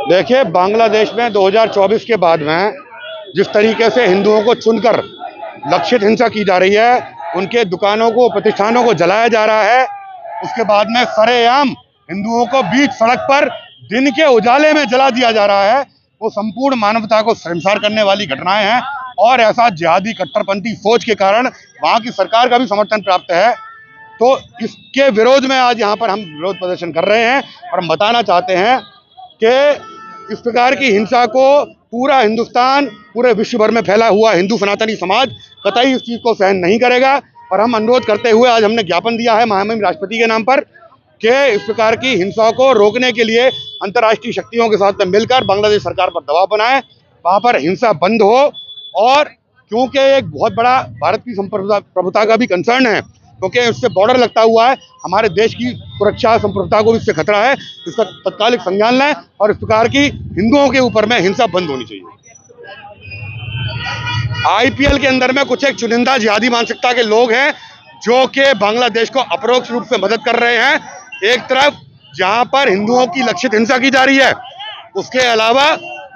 देखिए, बांग्लादेश में 2024 के बाद में जिस तरीके से हिंदुओं को चुनकर लक्षित हिंसा की जा रही है, उनके दुकानों को, प्रतिष्ठानों को जलाया जा रहा है, उसके बाद में सरेआम हिंदुओं को बीच सड़क पर दिन के उजाले में जला दिया जा रहा है, वो संपूर्ण मानवता को शर्मसार करने वाली घटनाएं हैं। और ऐसा जिहादी कट्टरपंथी सोच के कारण वहां की सरकार का भी समर्थन प्राप्त है। तो इसके विरोध में आज यहाँ पर हम विरोध प्रदर्शन कर रहे हैं और हम बताना चाहते हैं कि इस प्रकार की हिंसा को पूरा हिंदुस्तान, पूरे विश्व भर में फैला हुआ हिंदू सनातनी समाज कतई इस चीज़ को सहन नहीं करेगा। और हम अनुरोध करते हुए आज हमने ज्ञापन दिया है महामहिम राष्ट्रपति के नाम पर कि इस प्रकार की हिंसा को रोकने के लिए अंतर्राष्ट्रीय शक्तियों के साथ मिलकर बांग्लादेश सरकार पर दबाव बनाए, वहाँ पर हिंसा बंद हो। और क्योंकि एक बहुत बड़ा भारत की संप्रभुता का भी कंसर्न है, क्योंकि उससे बॉर्डर लगता हुआ है, हमारे देश की सुरक्षा संप्रभुता को भी इससे खतरा है, इसका तत्कालिक संज्ञान लें और इस प्रकार की हिंदुओं के ऊपर में हिंसा बंद होनी चाहिए। आईपीएल के अंदर में कुछ एक चुनिंदा जिहादी मानसिकता के लोग हैं जो कि बांग्लादेश को अपरोक्ष रूप से मदद कर रहे हैं। एक तरफ जहां पर हिंदुओं की लक्षित हिंसा की जा रही है, उसके अलावा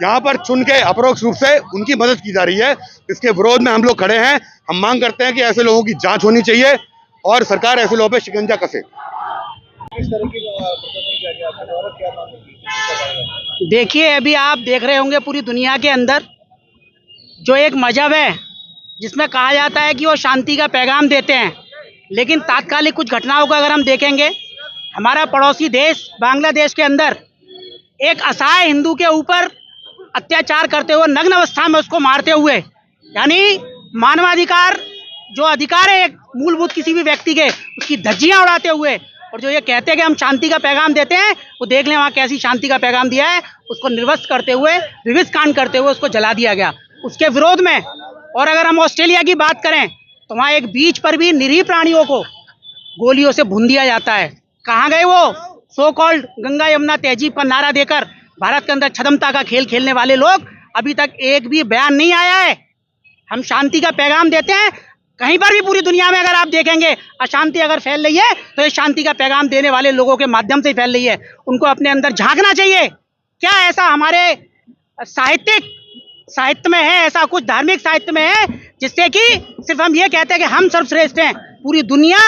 यहाँ पर चुन के अपरोक्ष रूप से उनकी मदद की जा रही है। इसके विरोध में हम लोग खड़े हैं। हम मांग करते हैं कि ऐसे लोगों की जांच होनी चाहिए और सरकार ऐसे लोगों पे शिकंजा कसे। देखिए, अभी आप देख रहे होंगे पूरी दुनिया के अंदर जो एक मजहब है जिसमें कहा जाता है कि वो शांति का पैगाम देते हैं, लेकिन तात्कालिक कुछ घटनाओं को अगर हम देखेंगे, हमारा पड़ोसी देश बांग्लादेश के अंदर एक असहाय हिंदू के ऊपर अत्याचार करते हुए, नग्न अवस्था में उसको मारते हुए, यानी मानवाधिकार जो अधिकार है एक मूलभूत किसी भी व्यक्ति के, उसकी धज्जियां उड़ाते हुए, और जो ये कहते हैं कि हम शांति का पैगाम देते हैं, वो देख लें वहाँ कैसी शांति का पैगाम दिया है। उसको निर्वस्त्र करते हुए, विविध कांड करते हुए उसको जला दिया गया उसके विरोध में। और अगर हम ऑस्ट्रेलिया की बात करें तो वहाँ एक बीच पर भी निरीह प्राणियों को गोलियों से भून दिया जाता है। कहाँ गए वो सो कॉल्ड गंगा यमुना तहजीब का नारा देकर भारत के अंदर छदमता का खेल खेलने वाले लोग? अभी तक एक भी बयान नहीं आया है। हम शांति का पैगाम देते हैं, कहीं पर भी पूरी दुनिया में अगर आप देखेंगे अशांति अगर फैल रही है तो ये शांति का पैगाम देने वाले लोगों के माध्यम से ही फैल रही है। उनको अपने अंदर झांकना चाहिए। क्या ऐसा हमारे साहित्य में है, ऐसा कुछ धार्मिक साहित्य में है जिससे कि सिर्फ हम ये कहते हैं कि हम सर्वश्रेष्ठ हैं? पूरी दुनिया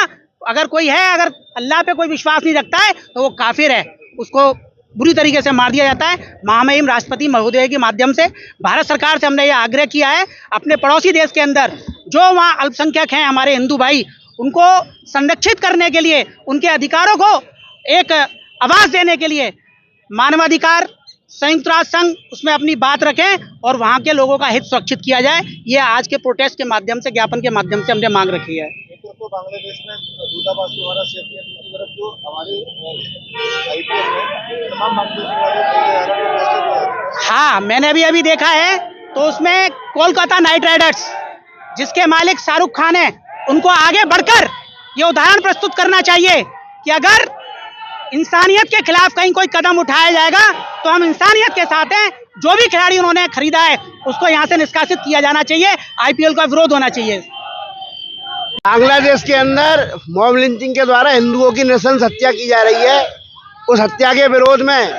अगर कोई है, अगर अल्लाह पे कोई विश्वास नहीं रखता है तो वो काफिर है, उसको बुरी तरीके से मार दिया जाता है। महामहिम राष्ट्रपति महोदय के माध्यम से भारत सरकार से हमने ये आग्रह किया है, अपने पड़ोसी देश के अंदर जो वहाँ अल्पसंख्यक हैं हमारे हिंदू भाई, उनको संरक्षित करने के लिए, उनके अधिकारों को एक आवाज़ देने के लिए मानवाधिकार संयुक्त राष्ट्र संघ उसमें अपनी बात रखें और वहाँ के लोगों का हित सुरक्षित किया जाए। ये आज के प्रोटेस्ट के माध्यम से, ज्ञापन के माध्यम से हमने मांग रखी है। तो बांग्लादेश में दूतावास द्वारा जो हमारे आईपीएल में तमाम बांग्लादेशी, हाँ, मैंने अभी देखा है तो उसमें कोलकाता नाइट राइडर्स जिसके मालिक शाहरुख खान है, उनको आगे बढ़कर ये उदाहरण प्रस्तुत करना चाहिए कि अगर इंसानियत के खिलाफ कहीं कोई कदम उठाया जाएगा तो हम इंसानियत के साथ हैं। जो भी खिलाड़ी उन्होंने खरीदा है उसको यहाँ से निष्कासित किया जाना चाहिए। आईपीएल का विरोध होना चाहिए। बांग्लादेश के अंदर मॉब लिंचिंग के द्वारा हिंदुओं की नृशंस हत्या की जा रही है। उस हत्या के विरोध में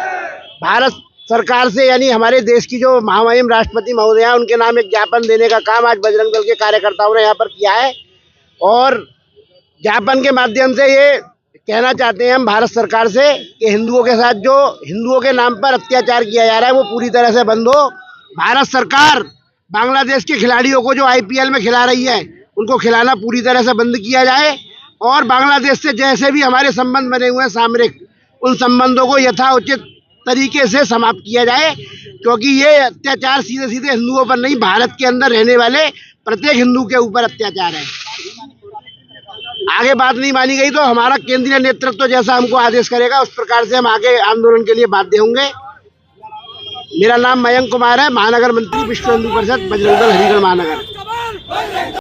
भारत सरकार से, यानी हमारे देश की जो महामहिम राष्ट्रपति महोदय हैं, उनके नाम एक ज्ञापन देने का काम आज बजरंग दल के कार्यकर्ताओं ने यहाँ पर किया है। और ज्ञापन के माध्यम से ये कहना चाहते हैं हम भारत सरकार से कि हिंदुओं के साथ जो हिंदुओं के नाम पर अत्याचार किया जा रहा है वो पूरी तरह से बंद हो। भारत सरकार बांग्लादेश के खिलाड़ियों को जो आईपीएल में खिला रही है उनको खिलाना पूरी तरह से बंद किया जाए और बांग्लादेश से जैसे भी हमारे संबंध बने हुए हैं सामरिक, उन संबंधों को यथाउचित तरीके से समाप्त किया जाए, क्योंकि ये अत्याचार सीधे सीधे हिंदुओं पर नहीं, भारत के अंदर रहने वाले प्रत्येक हिंदू के ऊपर अत्याचार है। आगे बात नहीं मानी गई तो हमारा केंद्रीय नेतृत्व जैसा हमको आदेश करेगा उस प्रकार से हम आगे आंदोलन के लिए बाध्य होंगे। मेरा नाम मयंक कुमार है, महानगर मंत्री विश्व हिंदू परिषद बजरंग दल हरिगढ़ महानगर।